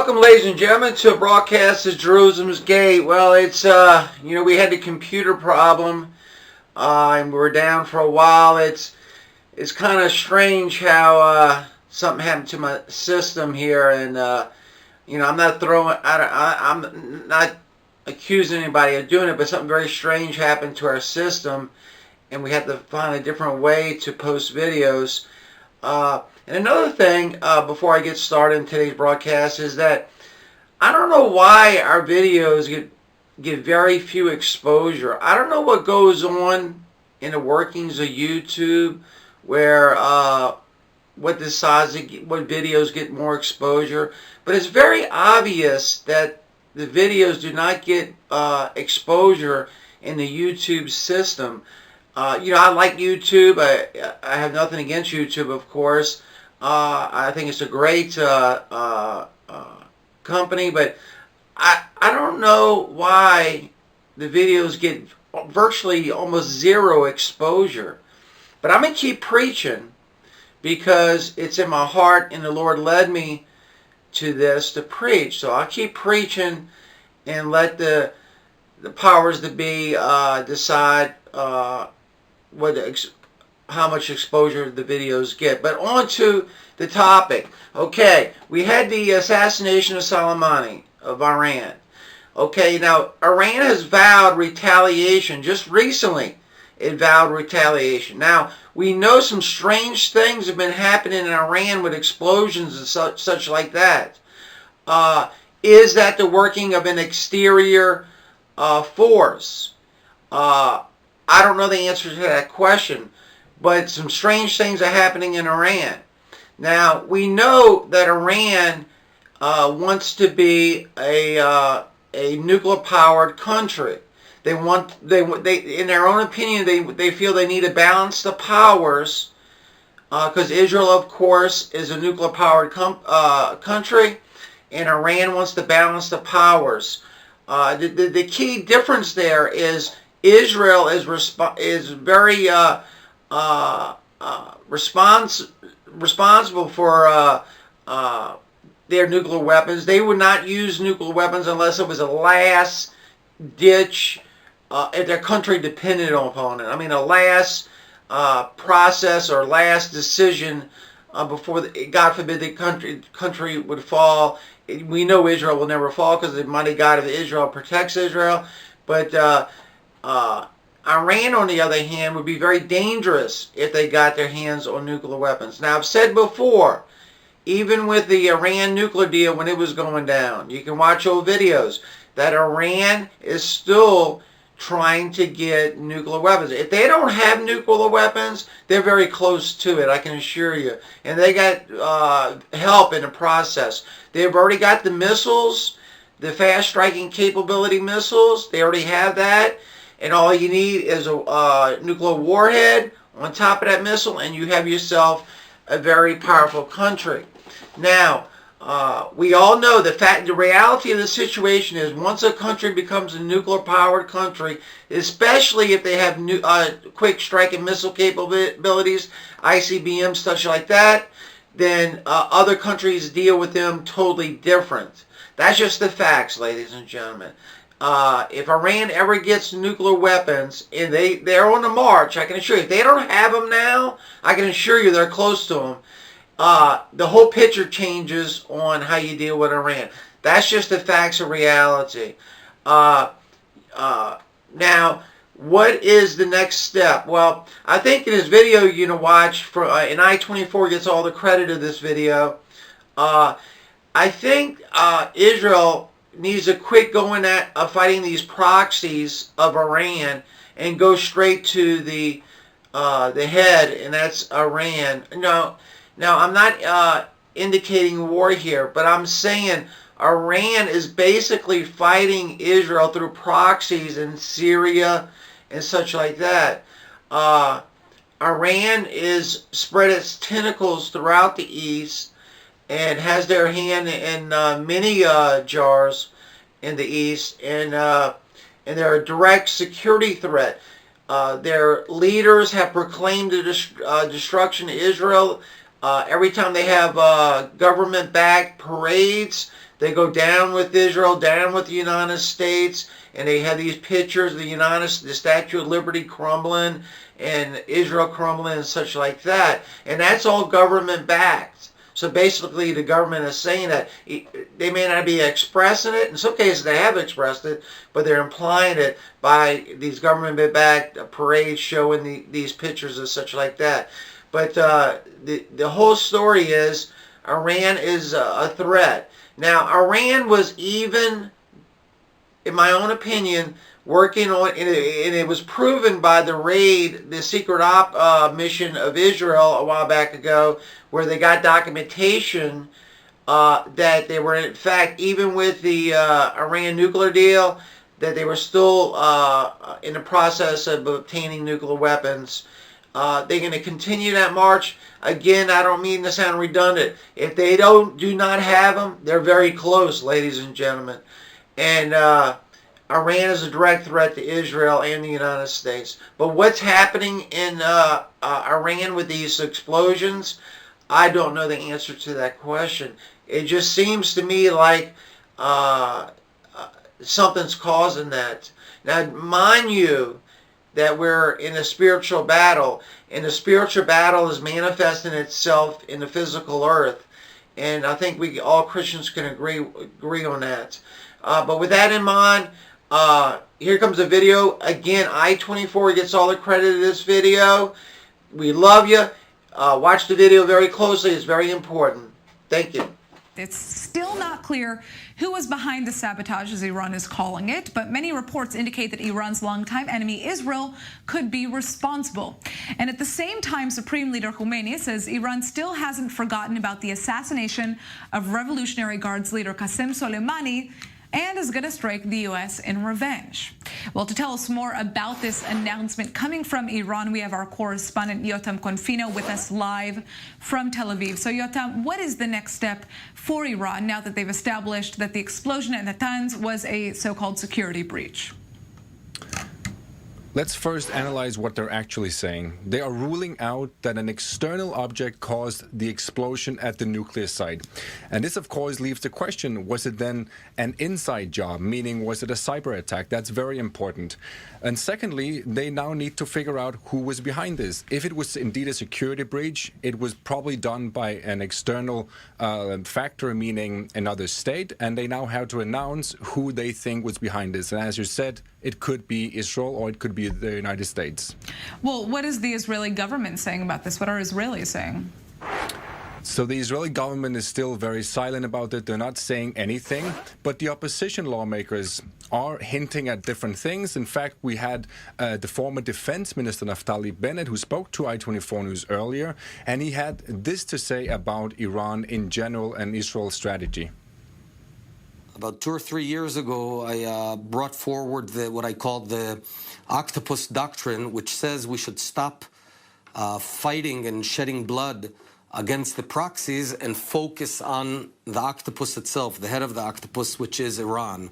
Welcome, ladies and gentlemen, to a broadcast of Jerusalem's Gate. Well, it's, we had the computer problem, and we were down for a while. It's kind of strange how something happened to my system here, and, I'm not I'm not accusing anybody of doing it, but something very strange happened to our system, and we had to find a different way to post videos. And another thing, before I get started in today's broadcast, is that I don't know why our videos get very few exposure. I don't know what goes on in the workings of YouTube, where what videos get more exposure. But it's very obvious that the videos do not get exposure in the YouTube system. I like YouTube. I have nothing against YouTube, of course. I think it's a great company, but I don't know why the videos get virtually almost zero exposure. But I'm going to keep preaching because it's in my heart, and the Lord led me to this to preach. So I'll keep preaching and let the powers that be decide how much exposure the videos get. But on to the topic. Okay, we had the assassination of Soleimani of Iran. Okay, now Iran has vowed retaliation. Just recently, it vowed retaliation. Now, we know some strange things have been happening in Iran with explosions and such like that. Is that the working of an exterior force? I don't know the answer to that question, but some strange things are happening in Iran. Now, we know that Iran wants to be a nuclear-powered country. They in their own opinion, they feel they need to balance the powers, because Israel, of course, is a nuclear-powered country, and Iran wants to balance the powers. The key difference there is Israel is very responsible for their nuclear weapons. They would not use nuclear weapons unless it was a last ditch, if their country depended upon it. I mean, a last process or last decision before, God forbid, the country would fall. We know Israel will never fall because the mighty God of Israel protects Israel. But Iran, on the other hand, would be very dangerous if they got their hands on nuclear weapons. Now, I've said before, even with the Iran nuclear deal when it was going down, you can watch old videos, that Iran is still trying to get nuclear weapons. If they don't have nuclear weapons, they're very close to it, I can assure you. And they got help in the process. They've already got the missiles, the fast striking capability missiles. They already have that. And all you need is a nuclear warhead on top of that missile, and you have yourself a very powerful country. Now, we all know the reality of the situation is, once a country becomes a nuclear-powered country, especially if they have quick strike and missile capabilities, ICBM, stuff like that, then other countries deal with them totally different. That's just the facts, ladies and gentlemen. If Iran ever gets nuclear weapons, and they're on the march, I can assure you, if they don't have them now, I can assure you they're close to them. The whole picture changes on how you deal with Iran. That's just the facts of reality. Now, what is the next step? Well, I think in this video you're going to watch, and I-24 gets all the credit of this video, I think Israel needs to quit going at fighting these proxies of Iran and go straight to the head, and that's Iran. No, now I'm not indicating war here, but I'm saying Iran is basically fighting Israel through proxies in Syria and such like that. Iran is spread its tentacles throughout the East and has their hand in many jars in the East, and they're a direct security threat. Their leaders have proclaimed the destruction of Israel. Every time they have government-backed parades, They go down with Israel, down with the United States, and they have these pictures of the Statue of Liberty crumbling and Israel crumbling and such like that. And that's all government backed. So basically the government is saying that they may not be expressing it. In some cases they have expressed it, but they're implying it by these government-backed parades showing these pictures and such like that. But the whole story is Iran is a threat. Now, Iran was even, in my own opinion, working on, and it was proven by the raid, the secret op mission of Israel a while back ago, where they got documentation that they were, in fact, even with the Iran nuclear deal, that they were still in the process of obtaining nuclear weapons. They're going to continue that march. Again, I don't mean to sound redundant. If they do not have them, they're very close, ladies and gentlemen. And Iran is a direct threat to Israel and the United States. But what's happening in Iran with these explosions, I don't know the answer to that question. It just seems to me like something's causing that. Now, mind you, that we're in a spiritual battle, and the spiritual battle is manifesting itself in the physical earth, and I think all Christians can agree on that. But with that in mind, here comes a video. Again, I-24 gets all the credit of this video. We love you. Watch the video very closely. It's very important. Thank you. It's still not clear who was behind the sabotage, as Iran is calling it, but many reports indicate that Iran's longtime enemy, Israel, could be responsible. And at the same time, Supreme Leader Khomeini says Iran still hasn't forgotten about the assassination of Revolutionary Guards leader Qasem Soleimani, and is going to strike the U.S. in revenge. Well, to tell us more about this announcement coming from Iran, we have our correspondent Yotam Confino with us live from Tel Aviv. So Yotam, what is the next step for Iran now that they've established that the explosion at Natanz was a so-called security breach? Let's first analyze what they're actually saying. They are ruling out that an external object caused the explosion at the nuclear site. And this, of course, leaves the question, was it then an inside job? Meaning, was it a cyber attack? That's very important. And secondly, they now need to figure out who was behind this. If it was indeed a security breach, it was probably done by an external factor, meaning another state. And they now have to announce who they think was behind this. And as you said, it could be Israel or it could be the United States. Well, what is the Israeli government saying about this? What are Israelis saying? So the Israeli government is still very silent about it. They're not saying anything, but the opposition lawmakers are hinting at different things. In fact, we had the former defense minister, Naftali Bennett, who spoke to I-24 News earlier, and he had this to say about Iran in general and Israel's strategy. About 2 or 3 years ago, I brought forward what I called the octopus doctrine, which says we should stop fighting and shedding blood against the proxies and focus on the octopus itself, the head of the octopus, which is Iran.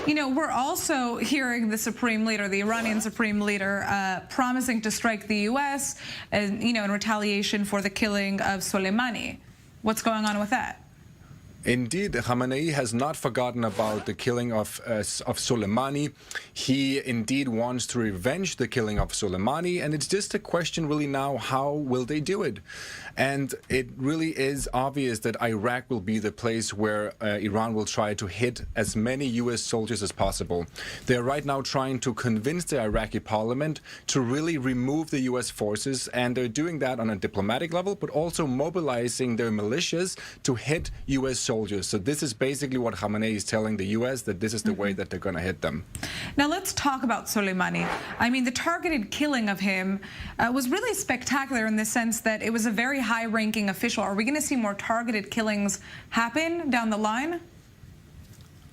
You know, we're also hearing the Supreme Leader, the Iranian Supreme Leader, promising to strike the U.S., and, you know, in retaliation for the killing of Soleimani. What's going on with that? Indeed, Khamenei has not forgotten about the killing of Soleimani. He indeed wants to revenge the killing of Soleimani, and it's just a question really now, how will they do it? And it really is obvious that Iraq will be the place where Iran will try to hit as many U.S. soldiers as possible. They're right now trying to convince the Iraqi parliament to really remove the U.S. forces, and they're doing that on a diplomatic level, but also mobilizing their militias to hit U.S. soldiers. So this is basically what Khamenei is telling the U.S., that this is the way that they're going to hit them. Now let's talk about Soleimani. I mean, the targeted killing of him was really spectacular in the sense that it was a very high-ranking official. Are we going to see more targeted killings happen down the line?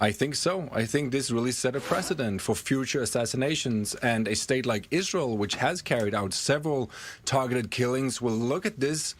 I think so. I think this really set a precedent for future assassinations, and a state like Israel, which has carried out several targeted killings, will look at this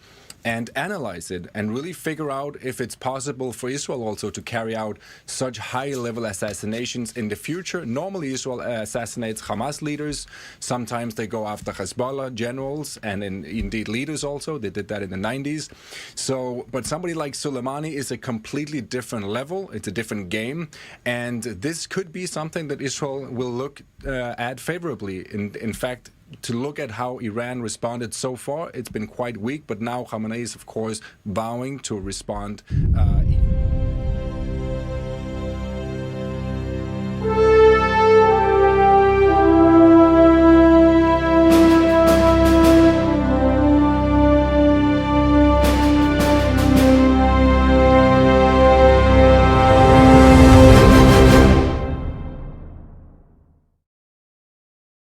and analyze it and really figure out if it's possible for Israel also to carry out such high-level assassinations in the future. Normally, Israel assassinates Hamas leaders. Sometimes they go after Hezbollah generals and indeed leaders also. They did that in the 90s. So, but somebody like Soleimani is a completely different level. It's a different game. And this could be something that Israel will look at favorably. In fact, to look at how Iran responded so far, it's been quite weak. But now Khamenei is, of course, vowing to respond even